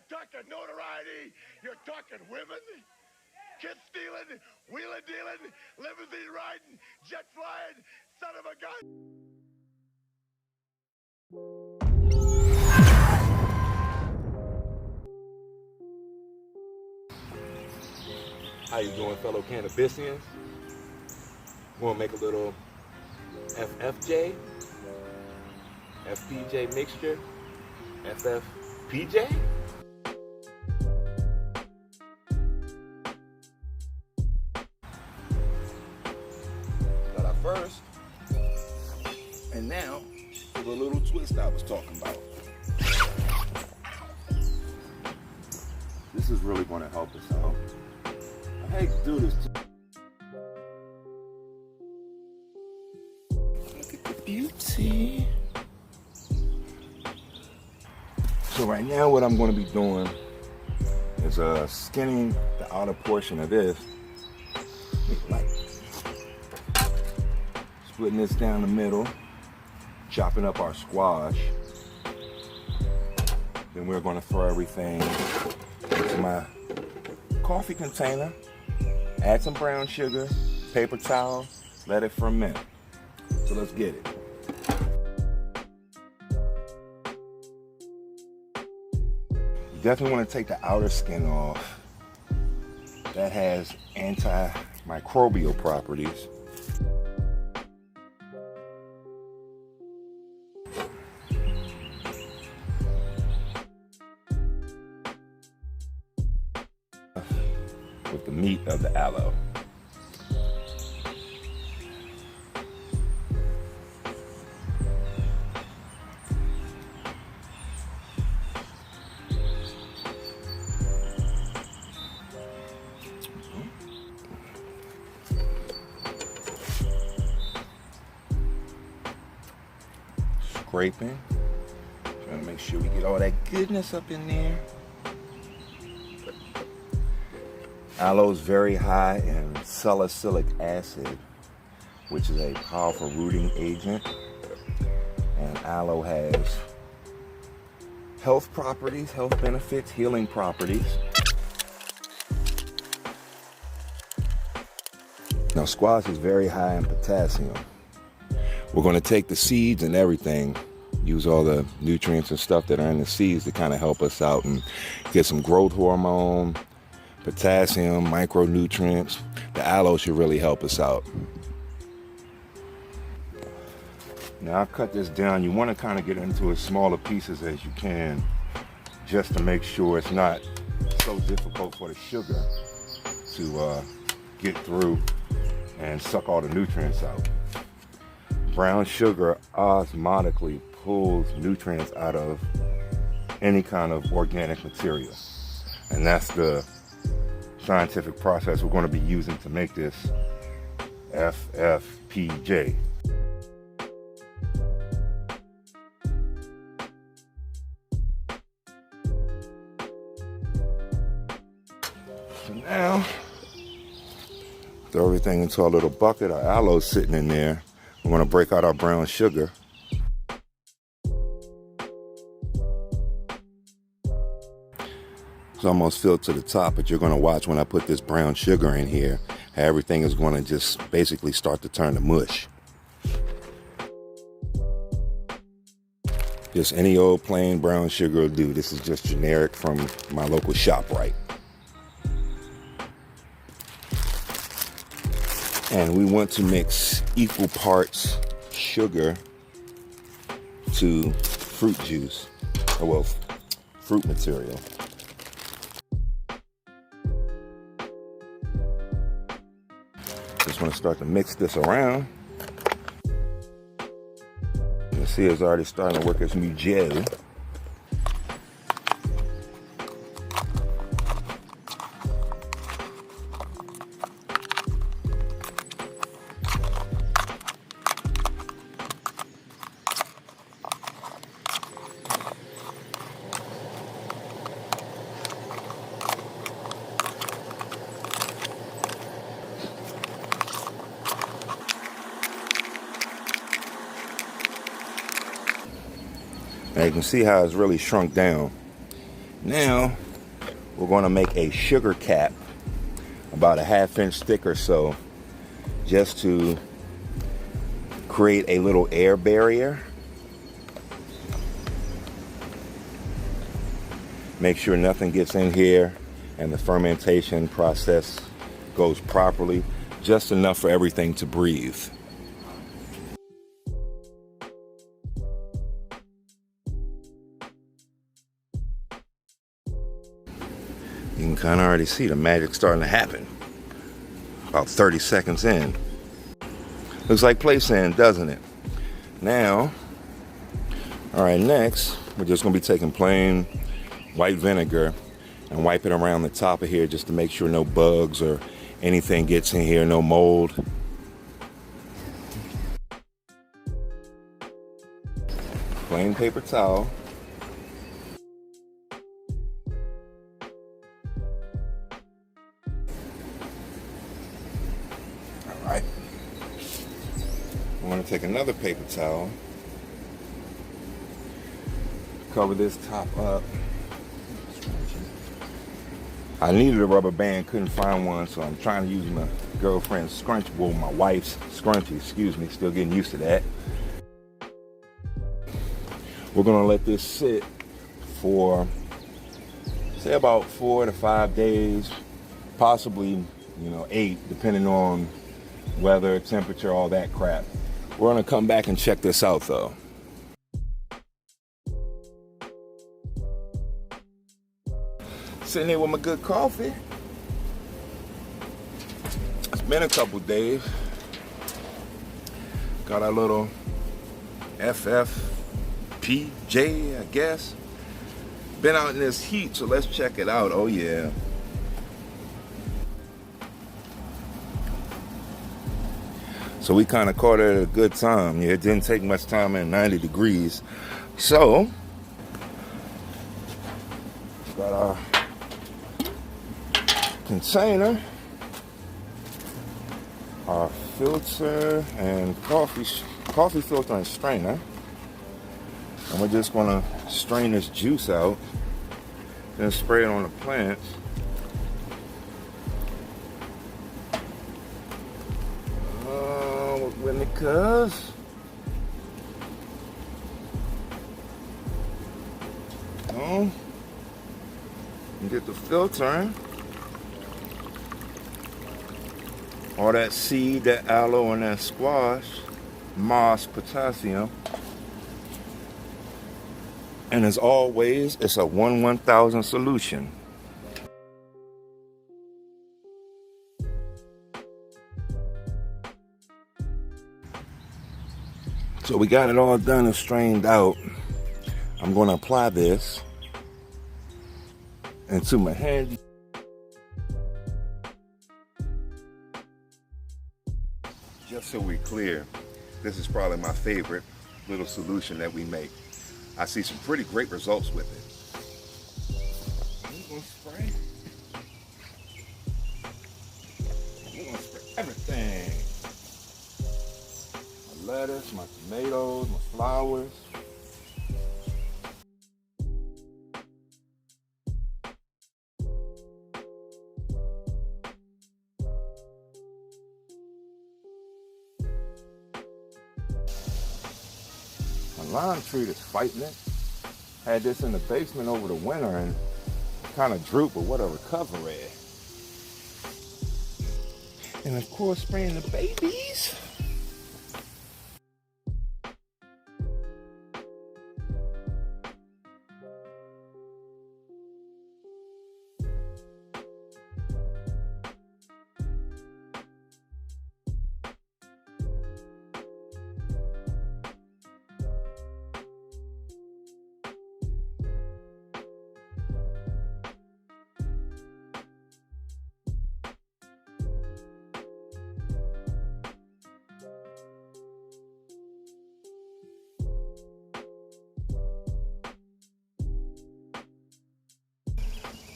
talking notoriety, you're talking women, kid stealing, wheeling dealing, limousine riding, jet flying, son of a gun. How you doing, fellow cannabisians? We're gonna make a little FFJ, FPJ mixture, FFPJ? Got our first, and now for the little twist I was talking about. This is really gonna help us out. I hate to do this. Look at the beauty. So right now what I'm going to be doing is skinning the outer portion of this. Like splitting this down the middle, chopping up our squash. Then we're going to throw everything into my coffee container. Add some brown sugar, paper towel, let it ferment. So let's get it. You definitely want to take the outer skin off. That has antimicrobial properties. With the meat of the aloe. Scraping, trying to make sure we get all that goodness up in there. Aloe is very high in salicylic acid, which is a powerful rooting agent. And aloe has health properties, health benefits, healing properties. Now, squash is very high in potassium. We're going to take the seeds and everything, use all the nutrients and stuff that are in the seeds to kind of help us out and get some growth hormone, potassium, micronutrients. The aloe should really help us out. Now I've cut this down. You want to kind of get into as smaller pieces as you can, just to make sure it's not so difficult for the sugar to get through and suck all the nutrients out. Brown sugar osmotically pulls nutrients out of any kind of organic material. And that's the scientific process we're going to be using to make this FFPJ. So now, throw everything into our little bucket. Our aloe's sitting in there. We're going to break out our brown sugar. It's almost filled to the top, but you're going to watch when I put this brown sugar in here, how everything is going to just basically start to turn to mush. Just any old plain brown sugar will do. This is just generic from my local ShopRite. And we want to mix equal parts sugar to fruit juice, or well, fruit material. Just want to start to mix this around. You see it's already starting to work as new gel. Now you can see how it's really shrunk down. Now, we're going to make a sugar cap, about a 1/2 inch thick or so, just to create a little air barrier. Make sure nothing gets in here and the fermentation process goes properly, just enough for everything to breathe. You can kind of already see the magic starting to happen. About 30 seconds in. Looks like play sand, doesn't it? Now, all right, next, we're just gonna be taking plain white vinegar and wipe it around the top of here just to make sure no bugs or anything gets in here, no mold. Plain paper towel. All right. I'm going to take another paper towel, cover this top up. I needed a rubber band, couldn't find one, so I'm trying to use my girlfriend's scrunchie, well, my wife's scrunchie, excuse me, still getting used to that. We're gonna let this sit for, say, about 4 to 5 days, possibly, 8, depending on weather, temperature, all that crap. We're gonna come back and check this out though. Sitting here with my good coffee. It's been a couple days. Got our little FFPJ, I guess. Been out in this heat, so let's check it out. Oh yeah. So we kind of caught it at a good time. Yeah, it didn't take much time at 90 degrees. So, got our container, our filter and coffee filter and strainer, and we're just gonna strain this juice out, then spray it on the plants. With me, cuz. And get the filter. All that seed, that aloe, and that squash, moss, potassium. And as always, it's a 1/1000 solution. So we got it all done and strained out. I'm going to apply this into my hand. Just so we're clear, this is probably my favorite little solution that we make. I see some pretty great results with it. I'm going to spray. I'm going to spray everything. My lettuce, my tomatoes, my flowers. My lime tree is fighting it. Had this in the basement over the winter and kind of drooped, but what a recovery. And of course, spraying the babies.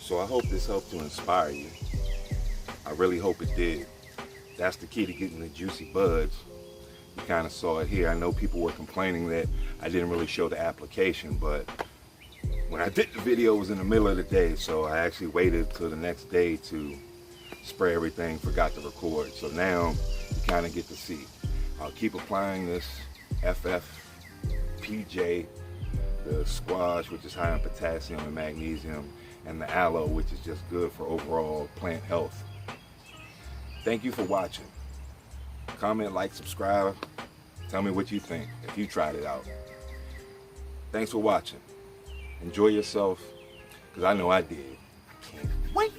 So I hope this helped to inspire you. I really hope it did. That's the key to getting the juicy buds. You kind of saw it here. I know people were complaining that I didn't really show the application, but when I did the video, it was in the middle of the day, so I actually waited till the next day to spray everything, forgot to record. So now you kind of get to see. I'll keep applying this FFPJ, the squash, which is high in potassium and magnesium, and the aloe, which is just good for overall plant health. Thank you for watching. Comment, like, subscribe. Tell me what you think if you tried it out. Thanks for watching. Enjoy yourself, because I know I did. Can't wait.